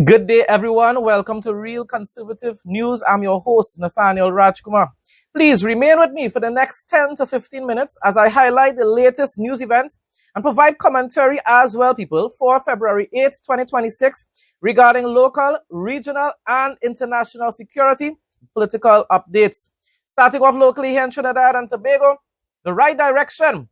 Good day, everyone. Welcome to Real Conservative News. I'm your host, Nathaniel Rajkumar. Please remain with me for the next 10 to 15 minutes as I highlight the latest news events and provide commentary as well, people, for February 8, 2026 regarding local, regional, and international security political updates. Starting off locally here in Trinidad and Tobago, the right direction,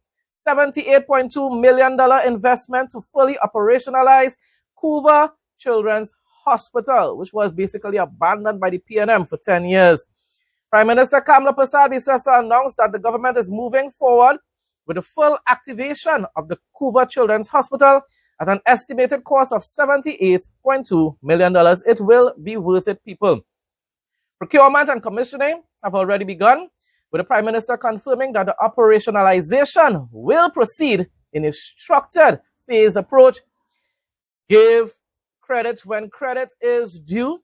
$78.2 million investment to fully operationalize Cuba Children's Hospital, which was basically abandoned by the PNM for 10 years. Prime Minister Kamla Persad-Bissessar announced that the government is moving forward with the full activation of the Cuba Children's Hospital at an estimated cost of $78.2 million. It will be worth it, people. Procurement and commissioning have already begun, with the Prime Minister confirming that the operationalization will proceed in a structured phase approach. Give credit when credit is due.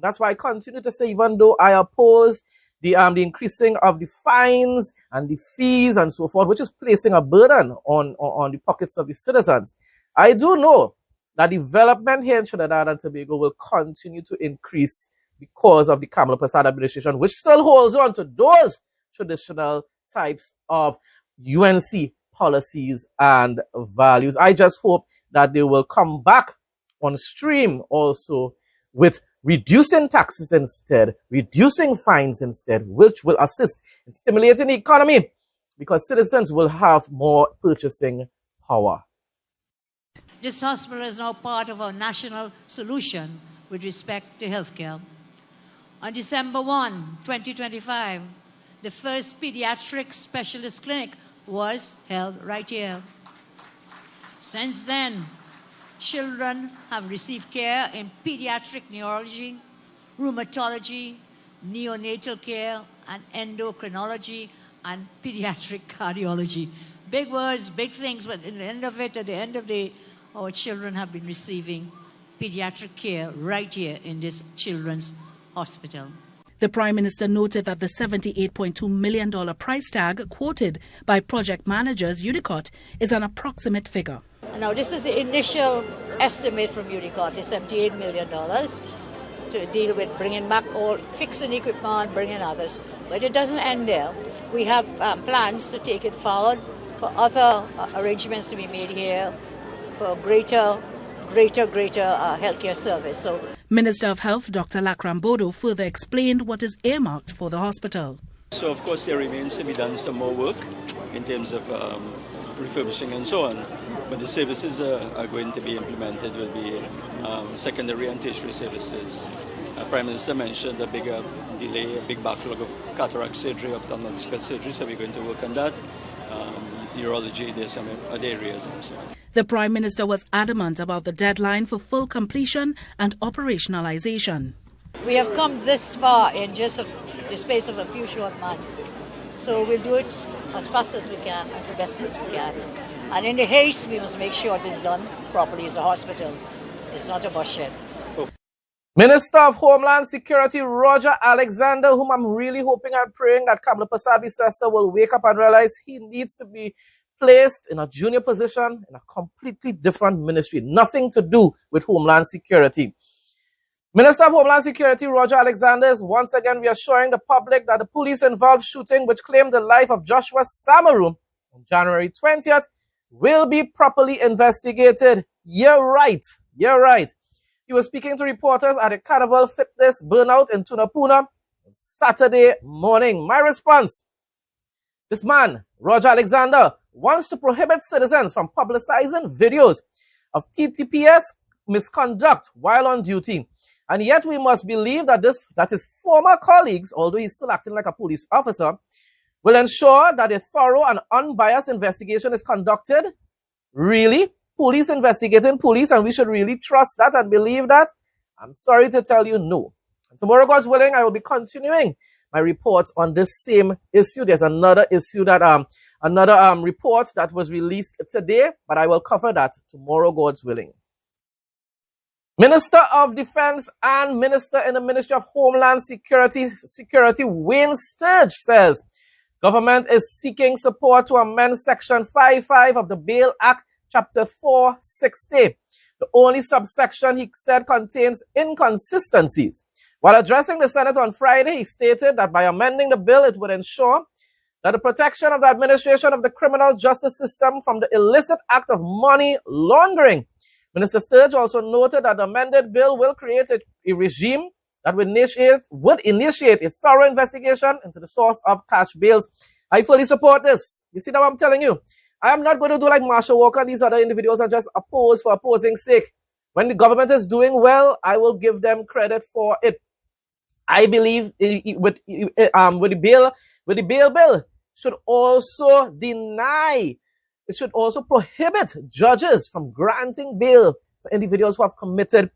That's why I continue to say, even though I oppose the increasing of the fines and the fees and so forth, which is placing a burden on the pockets of the citizens, I do know that development here in Trinidad and Tobago will continue to increase because of the Kamla Persad administration, which still holds on to those traditional types of UNC policies and values. I just hope that they will come back on stream also with reducing taxes instead, reducing fines instead, which will assist in stimulating the economy because citizens will have more purchasing power. This hospital is now part of our national solution with respect to healthcare. On December 1, 2025, the first pediatric specialist clinic was held right here. Since then, children have received care in pediatric neurology, rheumatology, neonatal care, and endocrinology, and pediatric cardiology. Big words, big things, but at the end of the day, our children have been receiving pediatric care right here in this children's hospital. The Prime Minister noted that the $78.2 million price tag quoted by project managers UNICOT is an approximate figure. Now, this is the initial estimate from UNICOT, the $78 million to deal with bringing back all, fixing equipment, bringing others. But it doesn't end there. We have plans to take it forward for other arrangements to be made here for greater healthcare service. So, Minister of Health Dr. Lakram Bodo further explained what is earmarked for the hospital. So, of course, there remains to be done some more work in terms of refurbishing and so on. But the services are going to be implemented will be secondary and tertiary services. Prime Minister mentioned a bigger delay, a big backlog of cataract surgery, ophthalmological surgery, so we're going to work on that. Urology, there's some other areas and so on. The Prime Minister was adamant about the deadline for full completion and operationalization. we have come this far in just the space of a few short months. So we'll do it as fast as we can, as best as we can. And in the haste, we must make sure it is done properly. It's a hospital. It's not a bus shed. Minister of Homeland Security Roger Alexander, whom I'm really hoping and praying that Kamla Persad-Bissessar will wake up and realize he needs to be placed in a junior position in a completely different ministry, nothing to do with Homeland Security. Minister of Homeland Security Roger Alexander is once again reassuring the public that the police-involved shooting which claimed the life of Joshua Samaru on January 20th will be properly investigated. You're right. You're right. He was speaking to reporters at a Carnival Fitness burnout in Tunapuna on Saturday morning. My response: this man, Roger Alexander, wants to prohibit citizens from publicizing videos of TTPS misconduct while on duty. And yet we must believe that his former colleagues, although he's still acting like a police officer, will ensure that a thorough and unbiased investigation is conducted. Really? Police investigating police, and we should really trust that and believe that? I'm sorry to tell you no. And tomorrow, God's willing, I will be continuing my reports on this same issue. There's another issue that report that was released today, but I will cover that tomorrow, God's willing. Minister of Defense and Minister in the Ministry of Homeland Security Wayne Sturge says government is seeking support to amend Section 55 of the Bail Act, Chapter 460, The only subsection, he said, contains inconsistencies. While addressing the Senate on Friday, he stated that by amending the bill, it would ensure that the protection of the administration of the criminal justice system from the illicit act of money laundering. Minister Sturge also noted that the amended bill will create a regime that would initiate a thorough investigation into the source of cash bails. I fully support this. You see now I'm telling you, I am not going to do like Marshall Walker and these other individuals and just oppose for opposing sake. When the government is doing well, I will give them credit for it. I believe with the bail bill should also it should also prohibit judges from granting bail for individuals who have committed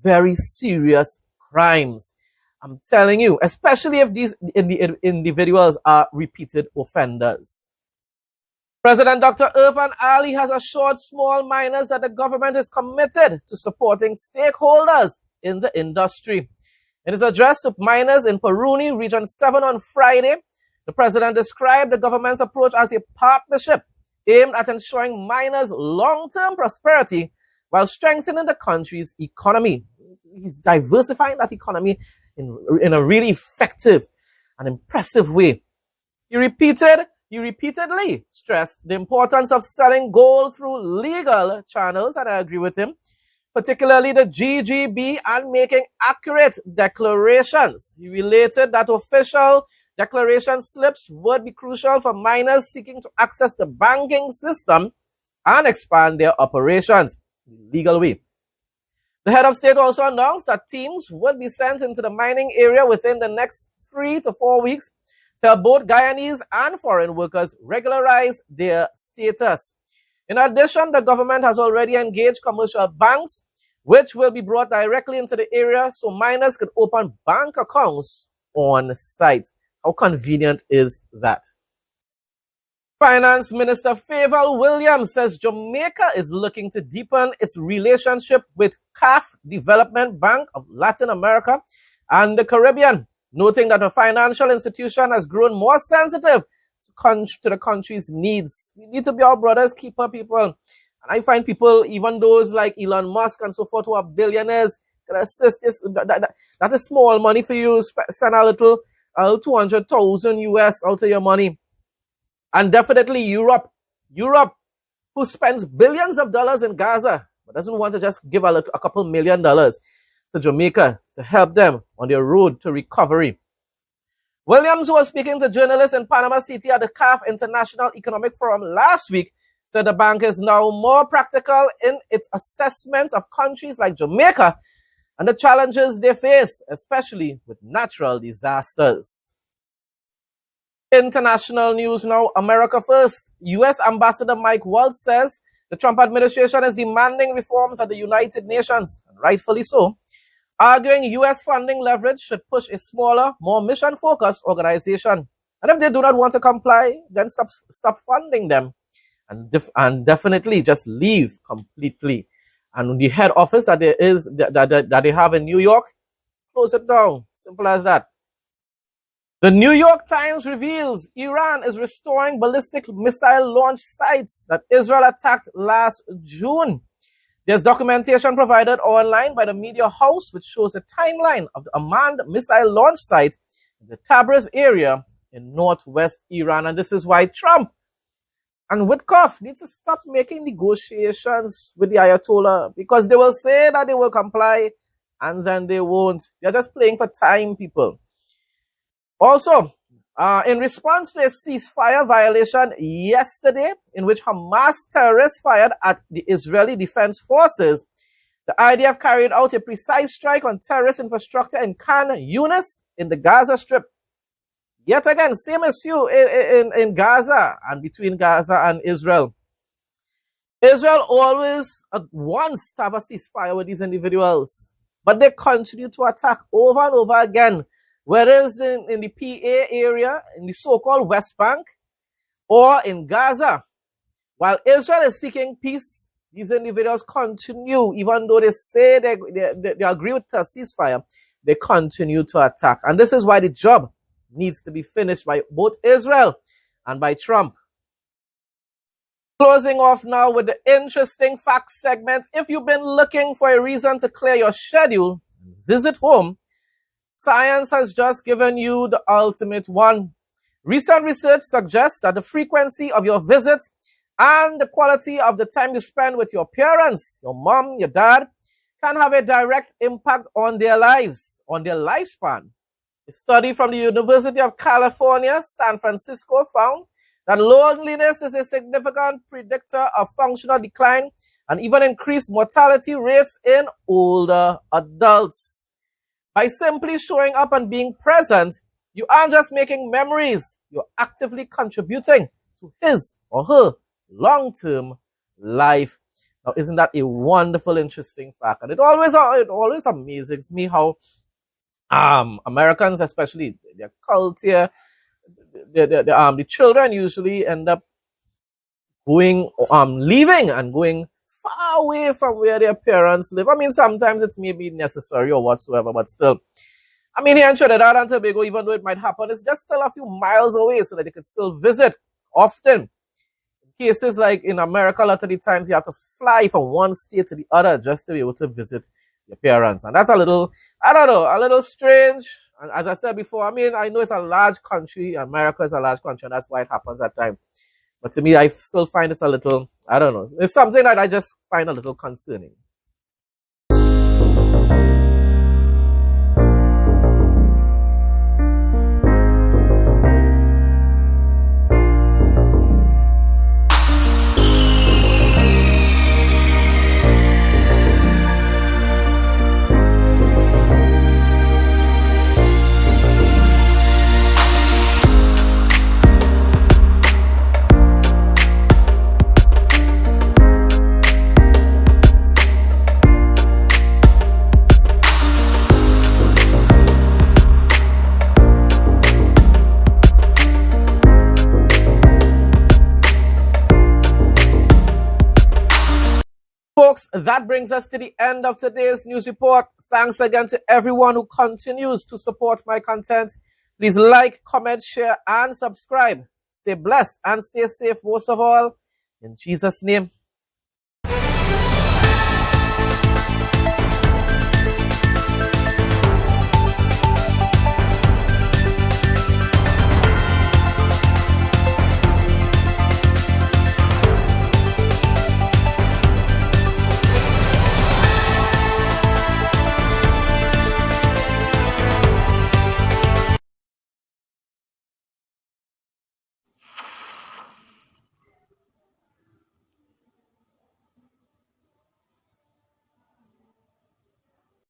very serious crimes. I'm telling you, especially if these individuals are repeated offenders. President Dr. Irfan Ali has assured small miners that the government is committed to supporting stakeholders in the industry. In his address to miners in Peruni, Region 7 on Friday, the president described the government's approach as a partnership aimed at ensuring miners' long-term prosperity while strengthening the country's economy. He's diversifying that economy in a really effective and impressive way. He repeatedly stressed the importance of selling gold through legal channels, and I agree with him, particularly the GGB, and making accurate declarations. He related that official declaration slips would be crucial for miners seeking to access the banking system and expand their operations in a legal way. The head of state also announced that teams would be sent into the mining area within the next 3 to 4 weeks to help both Guyanese and foreign workers regularize their status. In addition, the government has already engaged commercial banks, which will be brought directly into the area so miners could open bank accounts on site. How convenient is that? Finance Minister Favour Williams says Jamaica is looking to deepen its relationship with CAF Development Bank of Latin America and the Caribbean, noting that the financial institution has grown more sensitive to the country's needs. We need to be our brothers' keeper, people. And I find people, even those like Elon Musk and so forth, who are billionaires, can assist this. That is small money for you. Send a little 200,000 US out of your money. And definitely Europe, who spends billions of dollars in Gaza, but doesn't want to just give a couple $1 million to Jamaica to help them on their road to recovery. Williams, who was speaking to journalists in Panama City at the CAF International Economic Forum last week, said the bank is now more practical in its assessments of countries like Jamaica and the challenges they face, especially with natural disasters. International news now. America first. U.S. Ambassador Mike Waltz says the Trump administration is demanding reforms at the United Nations, and rightfully so, arguing U.S. funding leverage should push a smaller, more mission-focused organization. And if they do not want to comply, then stop funding them and definitely just leave completely. And the head office that they have in New York, close it down. Simple as that. The New York Times reveals Iran is restoring ballistic missile launch sites that Israel attacked last June. There's documentation provided online by the media house which shows a timeline of the Amman missile launch site in the Tabriz area in northwest Iran. And this is why Trump and Witkoff need to stop making negotiations with the Ayatollah, because they will say that they will comply and then they won't. They're just playing for time, people. Also, in response to a ceasefire violation yesterday, in which Hamas terrorists fired at the Israeli Defense Forces, the IDF carried out a precise strike on terrorist infrastructure in Khan Yunis in the Gaza Strip. Yet again, same issue in Gaza and between Gaza and Israel. Israel always wants to have a ceasefire with these individuals, but they continue to attack over and over again. Whereas in the PA area, in the so-called West Bank, or in Gaza, while Israel is seeking peace, these individuals continue, even though they say they agree with a ceasefire, they continue to attack. And this is why the job needs to be finished by both Israel and by Trump. Closing off now with the interesting facts segment. If you've been looking for a reason to clear your schedule, visit home, science has just given you the ultimate one. Recent research suggests that the frequency of your visits and the quality of the time you spend with your parents, your mom, your dad, can have a direct impact on their lives, on their lifespan. A study from the University of California, San Francisco found that loneliness is a significant predictor of functional decline and even increased mortality rates in older adults. By simply showing up and being present, you aren't just making memories, you're actively contributing to his or her long-term life. Now, isn't that a wonderful, interesting fact? And it always amazes me how Americans, especially their culture, the children usually end up going, leaving and going far away from where their parents live. I mean, sometimes it's maybe necessary or whatsoever, but still. I mean, here in Trinidad and Tobago, even though it might happen, it's just still a few miles away so that they can still visit often. In cases like in America, a lot of the times you have to fly from one state to the other just to be able to visit your parents. And that's a little, I don't know, a little strange. And as I said before, I mean, I know it's a large country. America is a large country, and that's why it happens at times. But to me, I still find it's a little, I don't know. It's something that I just find a little concerning. Folks, that brings us to the end of today's news report. Thanks again to everyone who continues to support my content. Please like, comment, share, and subscribe. Stay blessed and stay safe most of all. In Jesus' name.